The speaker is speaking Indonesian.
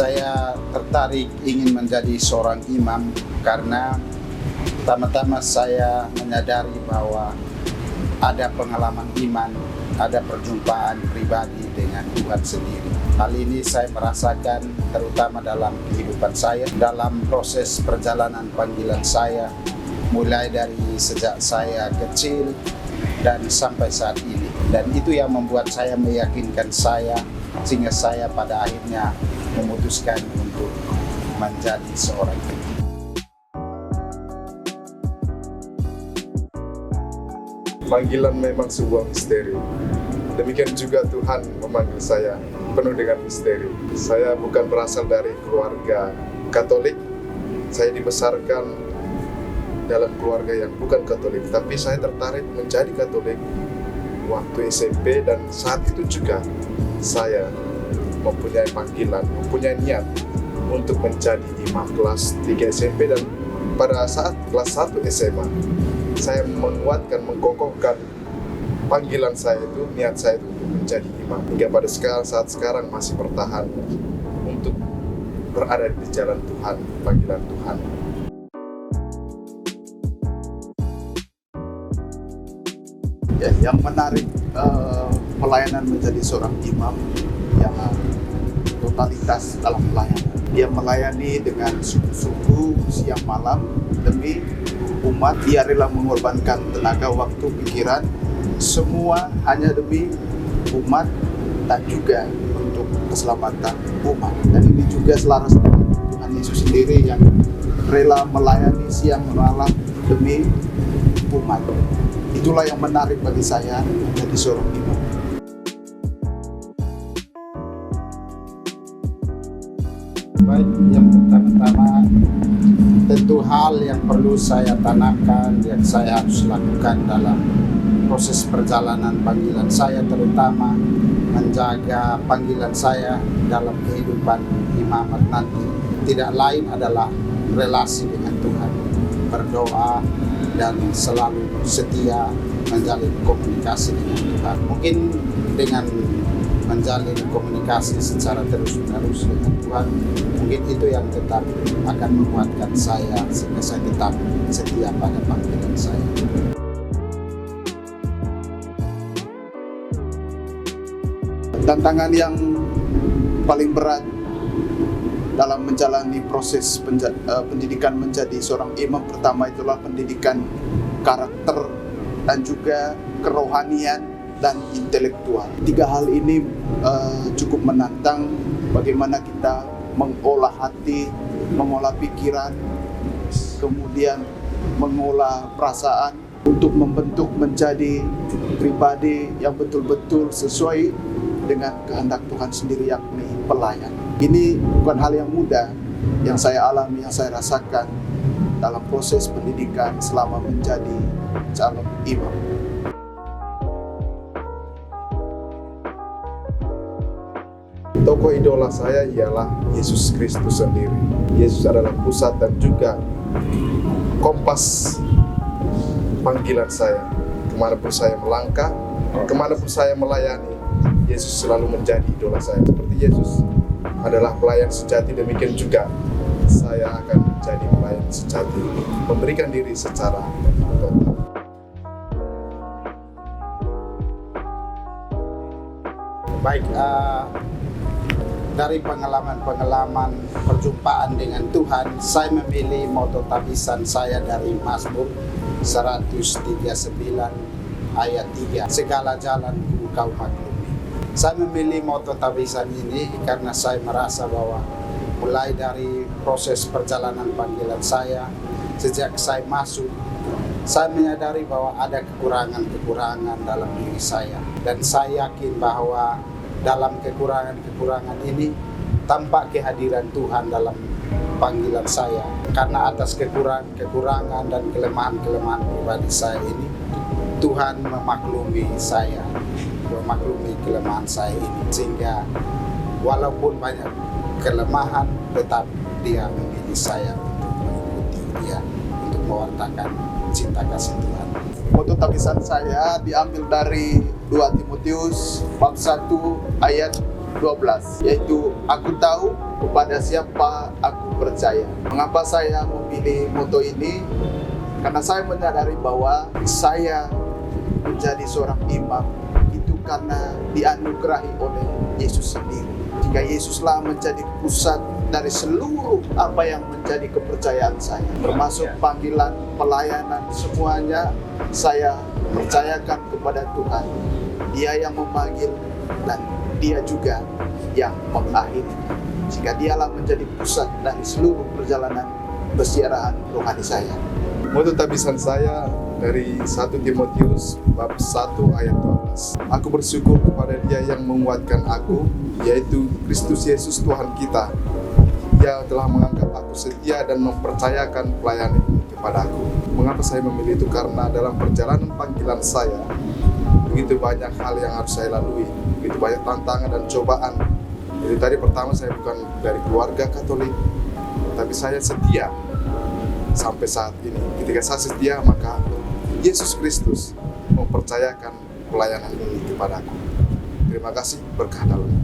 Saya tertarik ingin menjadi seorang imam karena pertama-tama saya menyadari bahwa ada pengalaman iman, ada perjumpaan pribadi dengan Tuhan sendiri. Hal ini saya merasakan terutama dalam kehidupan saya, dalam proses perjalanan panggilan saya, mulai dari sejak saya kecil dan sampai saat ini. Dan itu yang membuat saya meyakinkan saya, sehingga saya pada akhirnya memutuskan untuk menjadi seorang imam. Panggilan memang sebuah misteri. Demikian juga Tuhan memanggil saya penuh dengan misteri. Saya bukan berasal dari keluarga Katolik. Saya dibesarkan dalam keluarga yang bukan Katolik, tapi saya tertarik menjadi Katolik waktu SMP, dan saat itu juga saya mempunyai panggilan, mempunyai niat untuk menjadi imam kelas 3 SMP, dan pada saat kelas 1 SMA saya menguatkan, mengkokohkan panggilan saya itu, niat saya itu untuk menjadi imam. Hingga pada saat sekarang masih bertahan untuk berada di jalan Tuhan, panggilan Tuhan. Ya, yang menarik pelayanan menjadi seorang imam yang totalitas dalam pelayanan. Dia melayani dengan sungguh-sungguh siang malam demi umat. Dia rela mengorbankan tenaga, waktu, pikiran, semua hanya demi umat dan juga untuk keselamatan umat. Dan ini juga selaras dengan Tuhan Yesus sendiri yang rela melayani siang malam demi umat. Itulah yang menarik bagi saya menjadi seorang imam. Baik, yang pertama-tama tentu hal yang perlu saya tanamkan, yang saya harus lakukan dalam proses perjalanan panggilan saya, terutama menjaga panggilan saya dalam kehidupan imamat nanti, tidak lain adalah relasi dengan Tuhan, berdoa dan selalu setia menjalin komunikasi dengan Tuhan. Mungkin dengan menjalin komunikasi secara terus-menerus dengan Tuhan, mungkin itu yang tetap akan menguatkan saya sehingga saya tetap setia pada panggilan saya. Tantangan yang paling berat dalam menjalani proses pendidikan menjadi seorang imam, pertama itulah pendidikan karakter dan juga kerohanian dan intelektual. Tiga hal ini cukup menantang, bagaimana kita mengolah hati, mengolah pikiran, kemudian mengolah perasaan untuk membentuk menjadi pribadi yang betul-betul sesuai dengan kehendak Tuhan sendiri, yakni pelayan. Ini bukan hal yang mudah yang saya alami, yang saya rasakan dalam proses pendidikan selama menjadi calon imam. Tokoh idola saya ialah Yesus Kristus sendiri. Yesus adalah pusat dan juga kompas panggilan saya. Kemanapun saya melangkah, kemanapun saya melayani, Yesus selalu menjadi idola saya. Seperti Yesus adalah pelayan sejati, demikian juga saya akan menjadi pelayan sejati, memberikan diri secara total. Baik, dari pengalaman-pengalaman perjumpaan dengan Tuhan, saya memilih moto tabisan saya dari Mazmur 139 ayat 3, segala jalanku kau maklumi. Saya memilih moto tabisan ini karena saya merasa bahwa mulai dari proses perjalanan panggilan saya, sejak saya masuk, saya menyadari bahwa ada kekurangan-kekurangan dalam diri saya. Dan saya yakin bahwa dalam kekurangan-kekurangan ini tampak kehadiran Tuhan dalam panggilan saya. Karena atas kekurangan dan kelemahan-kelemahan pribadi saya ini, Tuhan memaklumi saya, memaklumi kelemahan saya ini. Sehingga walaupun banyak kelemahan, tetap Dia memilih saya untuk mengikuti Dia, untuk mewartakan cinta kasih Tuhan. Moto tabisan saya diambil dari 2 Timotius bab 1 ayat 12, yaitu aku tahu kepada siapa aku percaya. Mengapa saya memilih moto ini? Karena saya menyadari bahwa saya menjadi seorang imam itu karena dianugerahi oleh Yesus sendiri. Jika Yesuslah menjadi pusat dari seluruh apa yang menjadi kepercayaan saya, termasuk panggilan, pelayanan, semuanya saya percayakan kepada Tuhan. Dia yang memanggil dan Dia juga yang mengakhiri. Jika Dialah menjadi pusat dari seluruh perjalanan persiaran rohani saya. Moto tabisan saya dari 1 Timotius bab 1 ayat 12. Aku bersyukur kepada Dia yang menguatkan aku, yaitu Kristus Yesus Tuhan kita. Dia telah menganggap aku setia dan mempercayakan pelayanan ini kepada aku. Mengapa saya memilih itu? Karena dalam perjalanan panggilan saya, begitu banyak hal yang harus saya lalui, begitu banyak tantangan dan cobaan. Jadi tadi pertama saya bukan dari keluarga Katolik, tapi saya setia sampai saat ini. Ketika saya setia, maka Yesus Kristus mempercayakan pelayanan ini kepada aku. Terima kasih, berkah dalam.